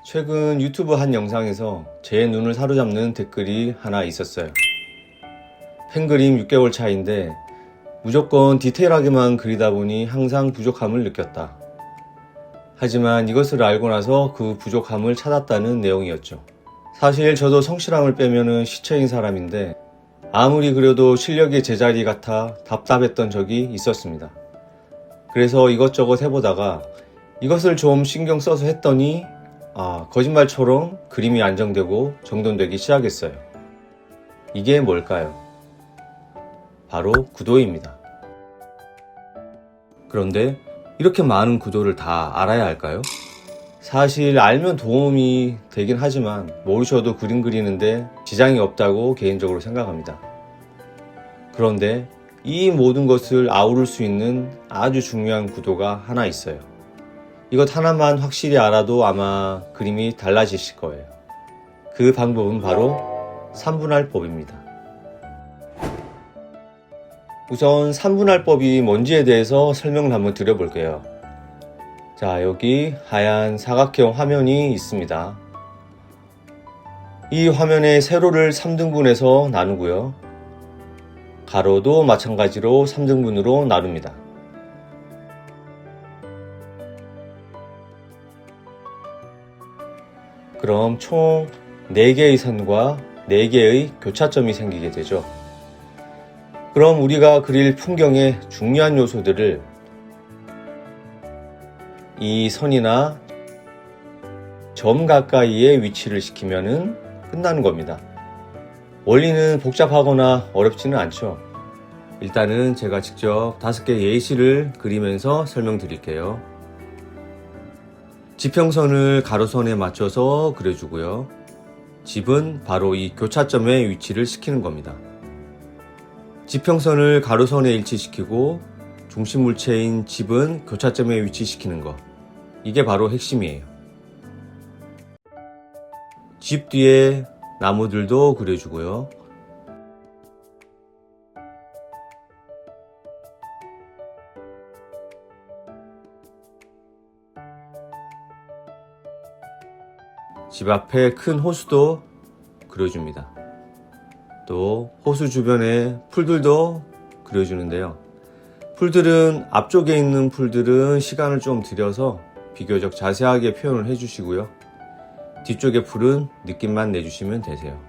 최근 유튜브 한 영상에서 제 눈을 사로잡는 댓글이 하나 있었어요. 펜그림 6개월 차인데 무조건 디테일하게만 그리다 보니 항상 부족함을 느꼈다. 하지만 이것을 알고 나서 그 부족함을 찾았다는 내용이었죠. 사실 저도 성실함을 빼면은 시체인 사람인데 아무리 그려도 실력이 제자리 같아 답답했던 적이 있었습니다. 그래서 이것저것 해보다가 이것을 좀 신경 써서 했더니 거짓말처럼 그림이 안정되고 정돈되기 시작했어요. 이게 뭘까요? 바로 구도입니다. 그런데 이렇게 많은 구도를 다 알아야 할까요? 사실 알면 도움이 되긴 하지만 모르셔도 그림 그리는데 지장이 없다고 개인적으로 생각합니다. 그런데 이 모든 것을 아우를 수 있는 아주 중요한 구도가 하나 있어요. 이것 하나만 확실히 알아도 아마 그림이 달라지실 거예요. 그 방법은 바로 3분할법입니다. 우선 3분할법이 뭔지에 대해서 설명을 한번 드려볼게요. 자, 여기 하얀 사각형 화면이 있습니다. 이 화면의 세로를 3등분해서 나누고요. 가로도 마찬가지로 3등분으로 나눕니다. 그럼 총 4개의 선과 4개의 교차점이 생기게 되죠. 그럼 우리가 그릴 풍경의 중요한 요소들을 이 선이나 점 가까이에 위치를 시키면은 끝나는 겁니다. 원리는 복잡하거나 어렵지는 않죠. 일단은 제가 직접 5개 예시를 그리면서 설명드릴게요. 지평선을 가로선에 맞춰서 그려주고요. 집은 바로 이 교차점에 위치를 시키는 겁니다. 지평선을 가로선에 일치시키고 중심물체인 집은 교차점에 위치시키는 것. 이게 바로 핵심이에요. 집 뒤에 나무들도 그려주고요. 집 앞에 큰 호수도 그려줍니다. 또 호수 주변에 풀들도 그려주는데요. 풀들은 앞쪽에 있는 풀들은 시간을 좀 들여서 비교적 자세하게 표현을 해주시고요. 뒤쪽의 풀은 느낌만 내주시면 되세요.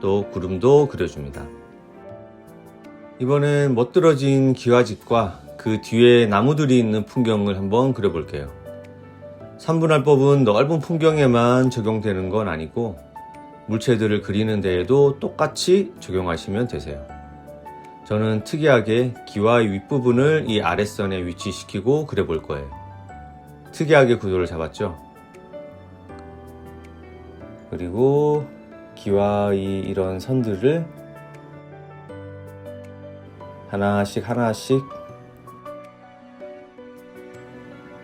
또 구름도 그려줍니다. 이번엔 멋들어진 기와집과 그 뒤에 나무들이 있는 풍경을 한번 그려볼게요. 3분할법은 넓은 풍경에만 적용되는 건 아니고 물체들을 그리는 데에도 똑같이 적용하시면 되세요. 저는 특이하게 기와의 윗부분을 이 아랫선에 위치시키고 그려볼 거예요. 특이하게 구도를 잡았죠? 그리고 기와의 이런 선들을 하나씩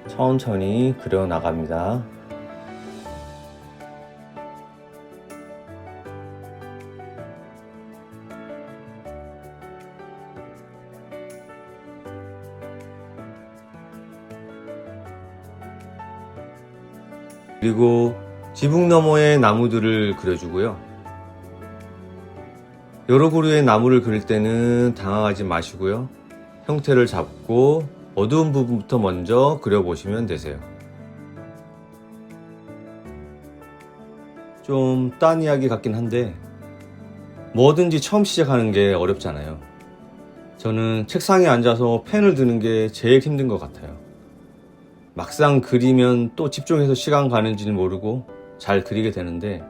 천천히 그려 나갑니다. 그리고 지붕 너머의 나무들을 그려주고요. 여러 그루의 나무를 그릴 때는 당황하지 마시고요. 형태를 잡고 어두운 부분부터 먼저 그려보시면 되세요. 좀 딴 이야기 같긴 한데 뭐든지 처음 시작하는 게 어렵잖아요. 저는 책상에 앉아서 펜을 드는 게 제일 힘든 것 같아요. 막상 그리면 또 집중해서 시간 가는지는 모르고 잘 그리게 되는데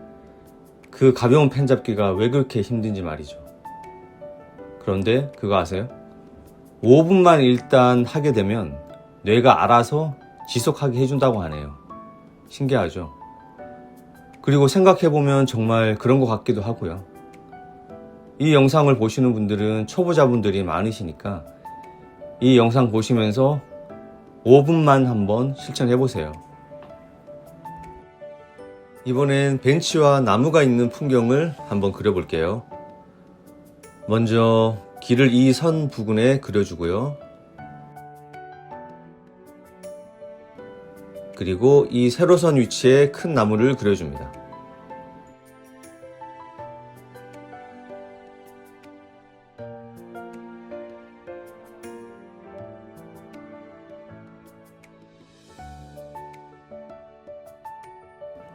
그 가벼운 펜 잡기가 왜 그렇게 힘든지 말이죠. 그런데 그거 아세요? 5분만 일단 하게 되면 뇌가 알아서 지속하게 해준다고 하네요. 신기하죠? 그리고 생각해보면 정말 그런 것 같기도 하고요. 이 영상을 보시는 분들은 초보자분들이 많으시니까 이 영상 보시면서 5분만 한번 실천해 보세요. 이번엔 벤치와 나무가 있는 풍경을 한번 그려볼게요. 먼저 길을 이 선 부근에 그려주고요. 그리고 이 세로선 위치에 큰 나무를 그려줍니다.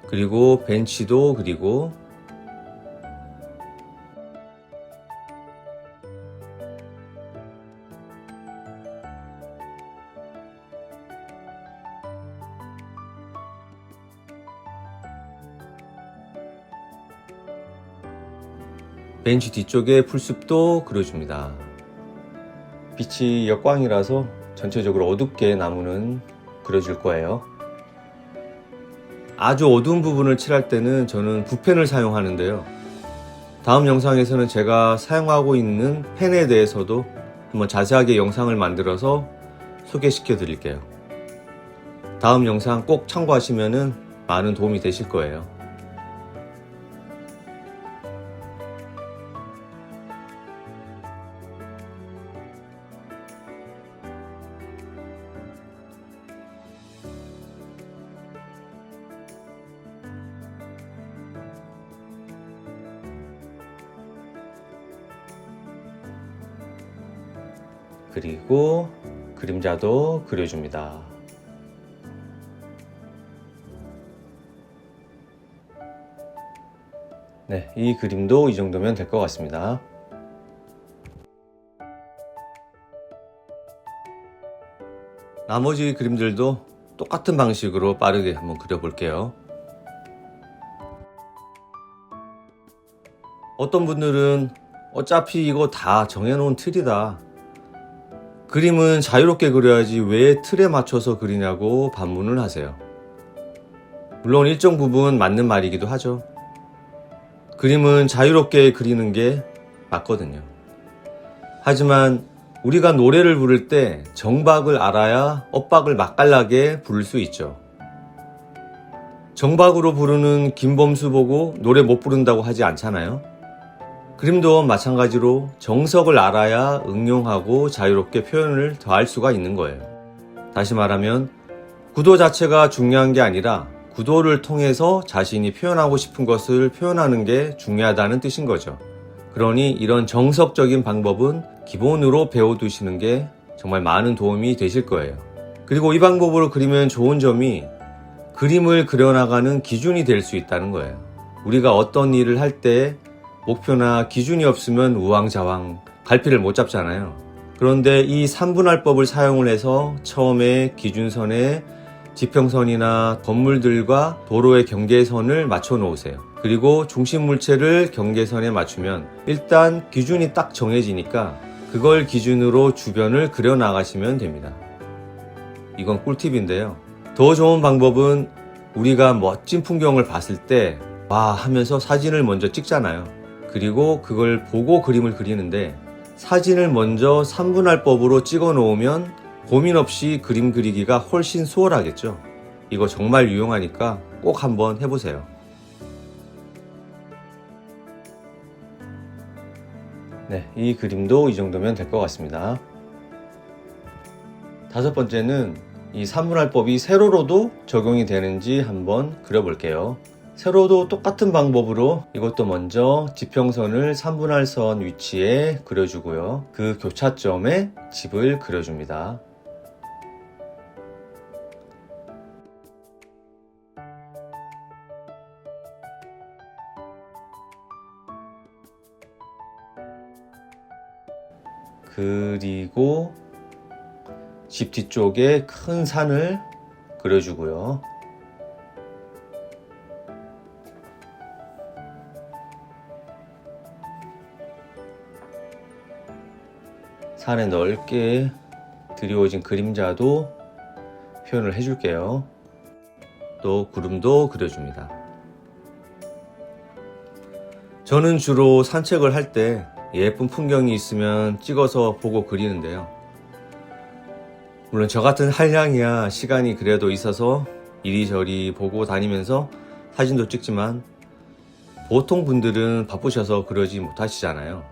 그리고 벤치도 그리고 벤치 뒤쪽에 풀숲도 그려줍니다. 빛이 역광이라서 전체적으로 어둡게 나무는 그려줄 거예요. 아주 어두운 부분을 칠할 때는 저는 붓펜을 사용하는데요. 다음 영상에서는 제가 사용하고 있는 펜에 대해서도 한번 자세하게 영상을 만들어서 소개시켜 드릴게요. 다음 영상 꼭 참고하시면 많은 도움이 되실 거예요. 그리고 그림자도 그려줍니다. 네, 이 그림도 이 정도면 될 것 같습니다. 나머지 그림들도 똑같은 방식으로 빠르게 한번 그려볼게요. 어떤 분들은 어차피 이거 다 정해놓은 틀이다. 그림은 자유롭게 그려야지 왜 틀에 맞춰서 그리냐고 반문을 하세요. 물론 일정 부분 맞는 말이기도 하죠. 그림은 자유롭게 그리는 게 맞거든요. 하지만 우리가 노래를 부를 때 정박을 알아야 엇박을 맛깔나게 부를 수 있죠. 정박으로 부르는 김범수 보고 노래 못 부른다고 하지 않잖아요. 그림도 마찬가지로 정석을 알아야 응용하고 자유롭게 표현을 더할 수가 있는 거예요. 다시 말하면 구도 자체가 중요한 게 아니라 구도를 통해서 자신이 표현하고 싶은 것을 표현하는 게 중요하다는 뜻인 거죠. 그러니 이런 정석적인 방법은 기본으로 배워두시는 게 정말 많은 도움이 되실 거예요. 그리고 이 방법으로 그리면 좋은 점이 그림을 그려나가는 기준이 될 수 있다는 거예요. 우리가 어떤 일을 할 때 목표나 기준이 없으면 우왕좌왕 갈피를 못 잡잖아요. 그런데 이 3분할법을 사용을 해서 처음에 기준선에 지평선이나 건물들과 도로의 경계선을 맞춰 놓으세요. 그리고 중심 물체를 경계선에 맞추면 일단 기준이 딱 정해지니까 그걸 기준으로 주변을 그려 나가시면 됩니다. 이건 꿀팁인데요. 더 좋은 방법은 우리가 멋진 풍경을 봤을 때 와 하면서 사진을 먼저 찍잖아요. 그리고 그걸 보고 그림을 그리는데 사진을 먼저 3분할법으로 찍어 놓으면 고민 없이 그림 그리기가 훨씬 수월하겠죠. 이거 정말 유용하니까 꼭 한번 해보세요. 네, 이 그림도 이 정도면 될 것 같습니다. 다섯 번째는 이 3분할법이 세로로도 적용이 되는지 한번 그려볼게요. 세로도 똑같은 방법으로 이것도 먼저 지평선을 3분할선 위치에 그려주고요. 그 교차점에 집을 그려줍니다. 그리고 집 뒤쪽에 큰 산을 그려주고요. 산에 넓게 드리워진 그림자도 표현을 해줄게요. 또 구름도 그려줍니다. 저는 주로 산책을 할 때 예쁜 풍경이 있으면 찍어서 보고 그리는데요. 물론 저 같은 한량이야 시간이 그래도 있어서 이리저리 보고 다니면서 사진도 찍지만 보통 분들은 바쁘셔서 그러지 못하시잖아요.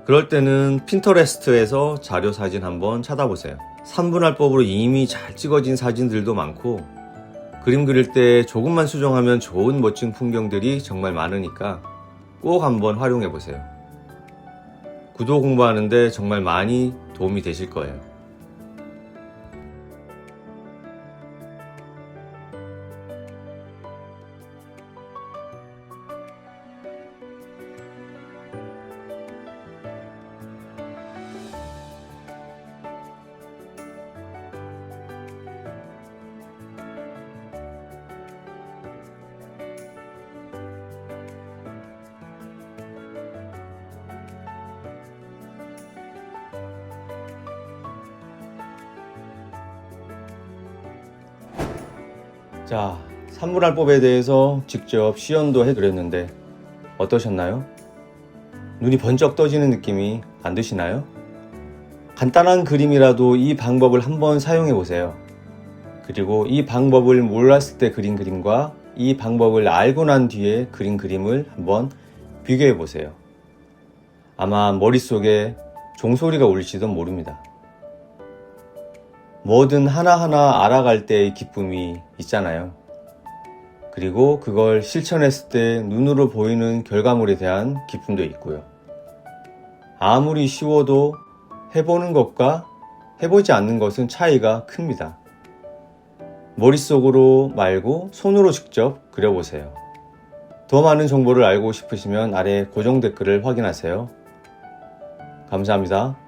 그럴 때는 핀터레스트에서 자료 사진 한번 찾아보세요. 3분할법으로 이미 잘 찍어진 사진들도 많고 그림 그릴 때 조금만 수정하면 좋은 멋진 풍경들이 정말 많으니까 꼭 한번 활용해 보세요. 구도 공부하는데 정말 많이 도움이 되실 거예요. 자, 산물할법에 대해서 직접 시연도 해드렸는데 어떠셨나요? 눈이 번쩍 떠지는 느낌이 안 드시나요? 간단한 그림이라도 이 방법을 한번 사용해 보세요. 그리고 이 방법을 몰랐을 때 그린 그림과 이 방법을 알고 난 뒤에 그린 그림을 한번 비교해 보세요. 아마 머릿속에 종소리가 울릴지도 모릅니다. 뭐든 하나하나 알아갈 때의 기쁨이 있잖아요. 그리고 그걸 실천했을 때 눈으로 보이는 결과물에 대한 기쁨도 있고요. 아무리 쉬워도 해보는 것과 해보지 않는 것은 차이가 큽니다. 머릿속으로 말고 손으로 직접 그려보세요. 더 많은 정보를 알고 싶으시면 아래 고정 댓글을 확인하세요. 감사합니다.